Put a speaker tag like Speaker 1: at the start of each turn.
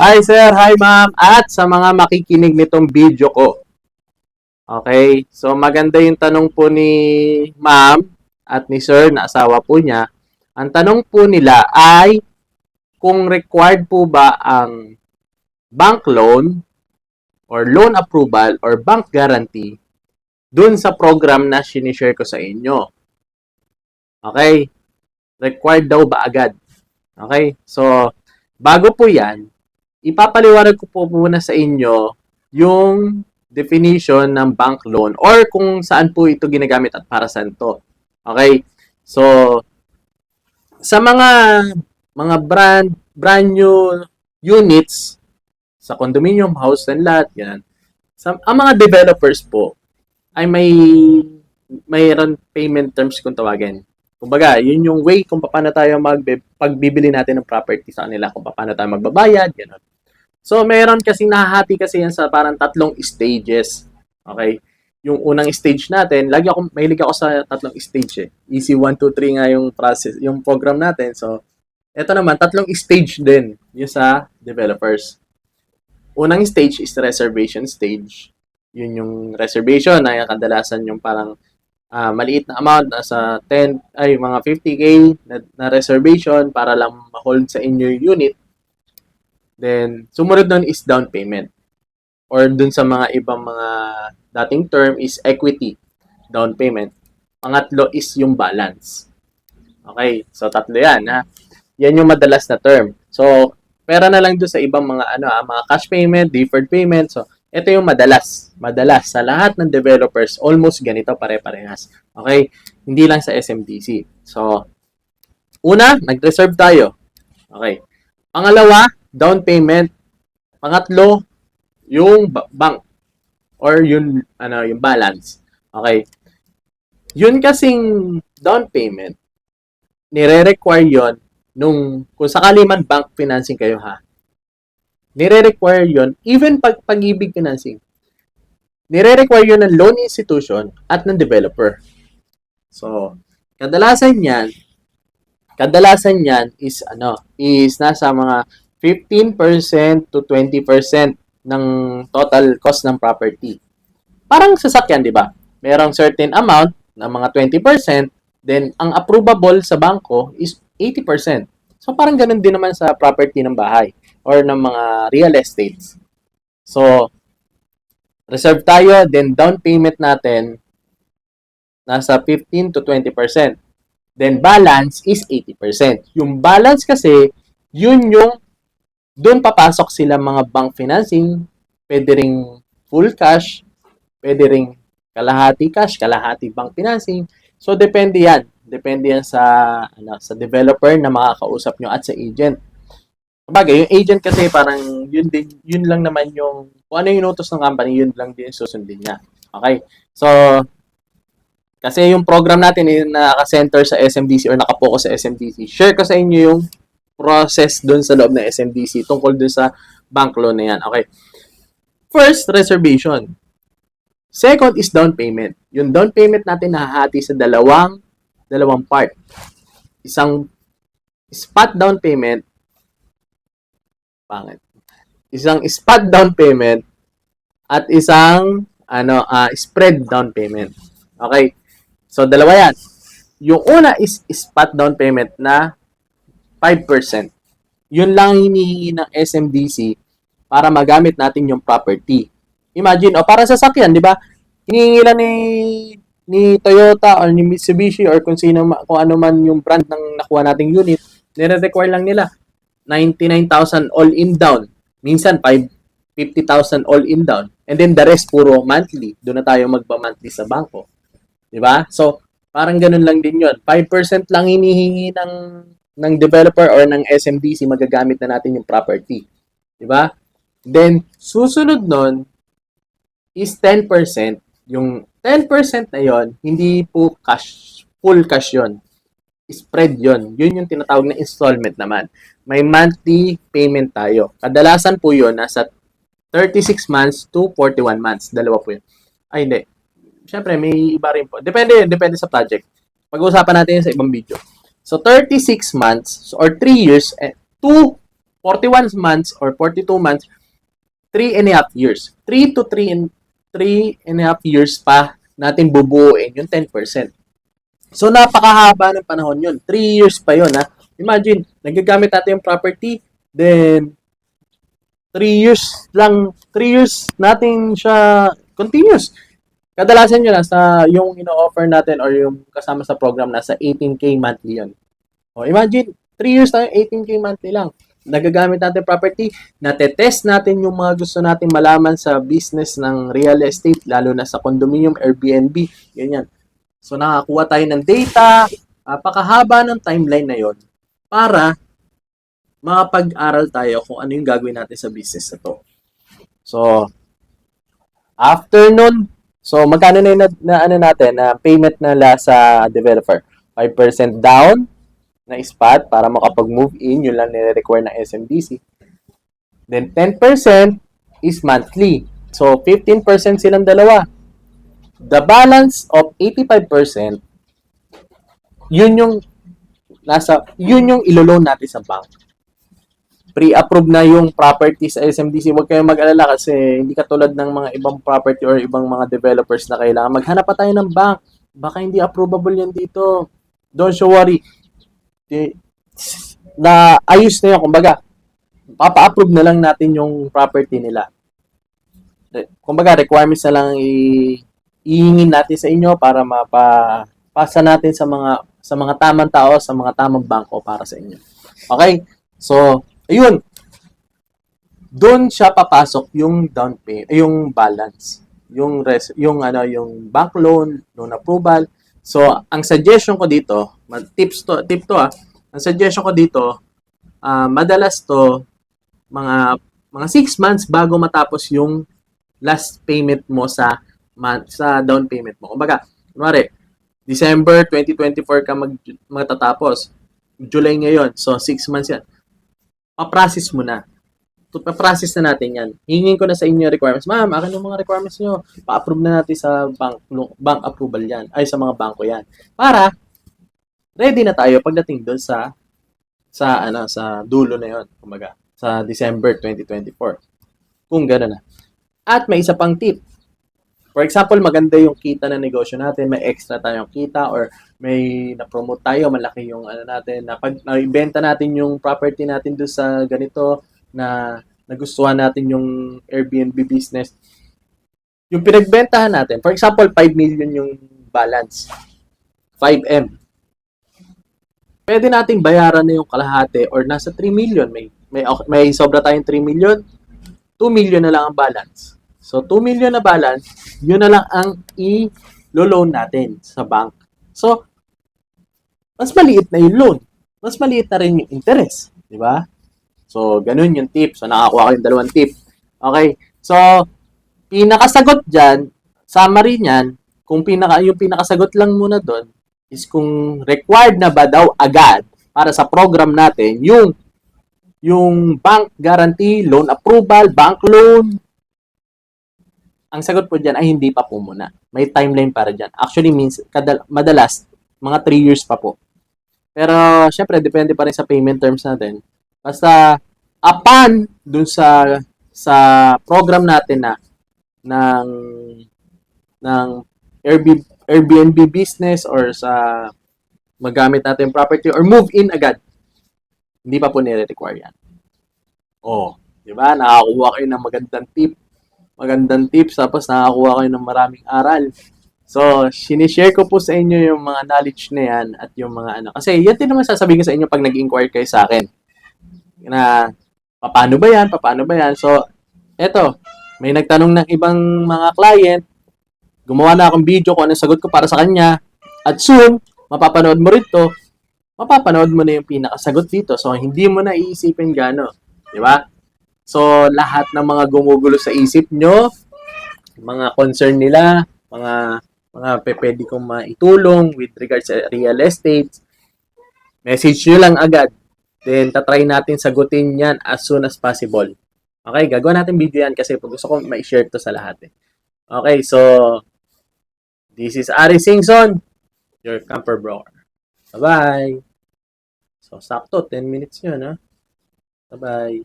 Speaker 1: Hi sir, hi ma'am, at sa mga makikinig nitong video ko. Okay, so maganda yung tanong po ni ma'am at ni sir na asawa po niya. Ang tanong po nila ay kung required po ba ang bank loan or loan approval or bank guarantee dun sa program na sinishare ko sa inyo. Okay, required daw ba agad? Okay, so bago po yan, ipapaliwanag ko po muna sa inyo yung definition ng bank loan or kung saan po ito ginagamit at para saan to. Okay? So, sa mga brand new units sa condominium, house and lot, yan. Ang mga developers po ay mayroon payment terms kung tawagin. Kumbaga, yun yung way kung paano tayo pagbibili natin ng property sa kanila, kung paano tayo magbabayad, gano'n. So, meron kasi nahahati kasi yan sa parang tatlong stages. Okay? Yung unang stage natin, mahilig ako sa tatlong stage eh. Easy 1, 2, 3 nga yung process, yung program natin. So, eto naman, tatlong stage din yung sa developers. Unang stage is reservation stage. Yun yung reservation na kadalasan yung parang maliit na amount, nasa mga 50K na reservation para lang ma-hold sa inyo yung unit. Then, sumunod nun is down payment. Or dun sa mga ibang mga dating term is equity, down payment. Pangatlo is yung balance. Okay, so tatlo yan. Ha? Yan yung madalas na term. So, pera na lang doon sa ibang mga cash payment, deferred payment. So, ito yung madalas. Madalas sa lahat ng developers, almost ganito pare-parehas. Okay? Hindi lang sa SMDC. So, una, nag-reserve tayo. Okay. Pangalawa, down payment. Pangatlo, yung bank or yung balance. Okay. Yun kasing down payment, nire-require yon kung sakali man bank financing kayo ha. Nire-require yon even pag-ibig financing. Nire-require yon ng loan institution at ng developer. So, kadalasan yan is nasa mga 15% to 20% ng total cost ng property. Parang sasakyan, di ba? Merong certain amount na mga 20%, then ang approvable sa bangko is 80%. So parang ganun din naman sa property ng bahay or ng mga real estates. So, reserve tayo, then down payment natin nasa 15 to 20%. Then balance is 80%. Yung balance kasi, yun yung doon papasok sila mga bank financing, pwede ring full cash, pwede ring kalahati cash, kalahati bank financing. So depende yan. Depende yan sa developer na makakausap nyo at sa agent. Sabagay, yung agent kasi parang yun lang naman yung kung ano yung utos ng company, yun lang din susundin niya. Okay? So, kasi yung program natin yung naka-center sa SMDC or nakapokus sa SMDC, share ko sa inyo yung process doon sa loob ng SMDC tungkol doon sa bank loan na yan. Okay. First, reservation. Second is down payment. Yung down payment natin nahahati sa dalawang part. Isang spot down payment. Pangit. Isang spot down payment at isang spread down payment. Okay. So, dalawa yan. Yung una is spot down payment na 5%. Yun lang hinihingi ng SMDC para magamit natin yung property. Imagine, para sa sasakyan, di ba? Hinihingi lang ni Toyota or ni Mitsubishi or kung ano man yung brand ng nakuha nating unit, nire-require lang nila 99,000 all in down. Minsan 50,000 all in down. And then the rest puro monthly. Doon na tayo magpa-monthly sa bangko. Di ba? So, parang ganun lang din yun. 5% lang hinihingi ng developer or ng SMDC, magagamit na natin yung property. Di ba? Then, susunod nun is 10%. Yung 10% na yon hindi po cash, full cash yon. Spread yon. Yun yung tinatawag na installment naman. May monthly payment tayo. Kadalasan po yun, nasa 36 months to 41 months. Dalawa po yun. Ay, hindi. Siyempre, may iba rin po. Depende sa project. Pag-uusapan natin yun sa ibang video. So, 36 months or 3 years to 41 months or 42 months, 3.5 years. 3 to 3 and a half years pa natin bubuuin yung 10%. So, napakahaba ng panahon yun. 3 years pa yun, ha? Imagine, nagagamit natin yung property, then 3 years natin siya continuous. Kadalasan yun, sa yung ino-offer natin or yung kasama sa program, nasa 18K monthly yun. O, imagine, 3 years tayo, 18K monthly lang. Nagagamit natin property, natetest natin yung mga gusto natin malaman sa business ng real estate, lalo na sa condominium, Airbnb, ganyan. So, nakakuha tayo ng data, napakahaba ng timeline na yon para makapag-aral tayo kung ano yung gagawin natin sa business na to. So, after nun, so magkano na yung ano natin, na payment na sa developer? 5% down na spot para makapag-move in, yun lang nire-require ng SMDC. Then 10% is monthly. So 15% silang dalawa. The balance of 85%, yun yung ilo-loan natin sa bank. Pre-approve na yung property sa SMDC. Huwag kayong mag-alala kasi hindi katulad ng mga ibang property or ibang mga developers na kailangan maghanap pa tayo ng bank. Baka hindi approvable yan dito. Don't you worry. Na ayos na yun. Kumbaga, papa-approve na lang natin yung property nila. Kumbaga, requirements na lang ihingin natin sa inyo para mapapasa natin sa mga tamang tao, sa mga tamang bangko para sa inyo. Okay? So, ayun. Doon siya papasok yung down payment, yung balance, yung bank loan approval. So, ang suggestion ko dito, tip to ang suggestion ko dito, madalas to mga 6 months bago matapos yung last payment mo sa down payment mo. Kumbaga, kunwari, December 2024 ka magtatapos. July ngayon. So, 6 months yan. Pa-process mo na. Pa-process na natin yan. Hingin ko na sa inyo requirements. Ma'am, akin yung mga requirements nyo. Pa-approve na natin sa bank approval yan. Ay, sa mga bangko yan. Para, ready na tayo pagdating doon sa dulo na yon, kumbaga, sa December 2024. Kung gano'n na. At may isa pang tip. For example, maganda yung kita na negosyo natin, may extra tayong kita or may na-promote tayo, malaki yung natin, na pag naibenta natin yung property natin doon sa ganito, na nagustuhan natin yung Airbnb business. Yung pinagbentahan natin, for example, 5 million yung balance. 5M. Pwede nating bayaran na yung kalahati or nasa 3 million. May sobra tayong 3 million, 2 million na lang ang balance. So, 2 million na balance, yun na lang ang i-loan natin sa bank. So, mas maliit na yung loan. Mas maliit na rin yung interest. Di ba? So, ganun yung tip. So, nakakuha ko yung 2 tip. Okay? So, pinakasagot dyan, summary niyan, yung pinakasagot lang muna doon, is kung required na ba daw agad para sa program natin, yung bank guarantee, loan approval, bank loan, ang sagot po dyan ay hindi pa po muna. May timeline para dyan. Actually means, madalas, mga 3 years pa po. Pero, syempre, depende pa rin sa payment terms natin. Basta, upon dun sa program natin ng Airbnb business or sa magamit natin property or move in agad, hindi pa po nire-require yan. Di ba? Nakakuha kayo ng magandang tips, tapos nakakuha kayo ng maraming aral. So, sinishare ko po sa inyo yung mga knowledge na yan at yung mga Kasi yan din naman sasabihin ko sa inyo pag nag-inquire kayo sa akin. Na, paano ba yan? So, eto, may nagtanong ng ibang mga client, gumawa na akong video kung anong sagot ko para sa kanya, at soon, mapapanood mo rito, mapapanood mo na yung pinakasagot dito. So, hindi mo na iisipin gano. Di ba? So, lahat ng mga gumugulo sa isip nyo, mga concern nila, mga pwede kong maitulong with regards sa real estate, message nyo lang agad. Then, tatry natin sagutin yan as soon as possible. Okay, gagawa natin video yan kasi gusto ko ma-share to sa lahat. Okay, so, this is Ari Singson, your camper broker. Bye-bye! So, sakto, 10 minutes yun, ha? Bye-bye.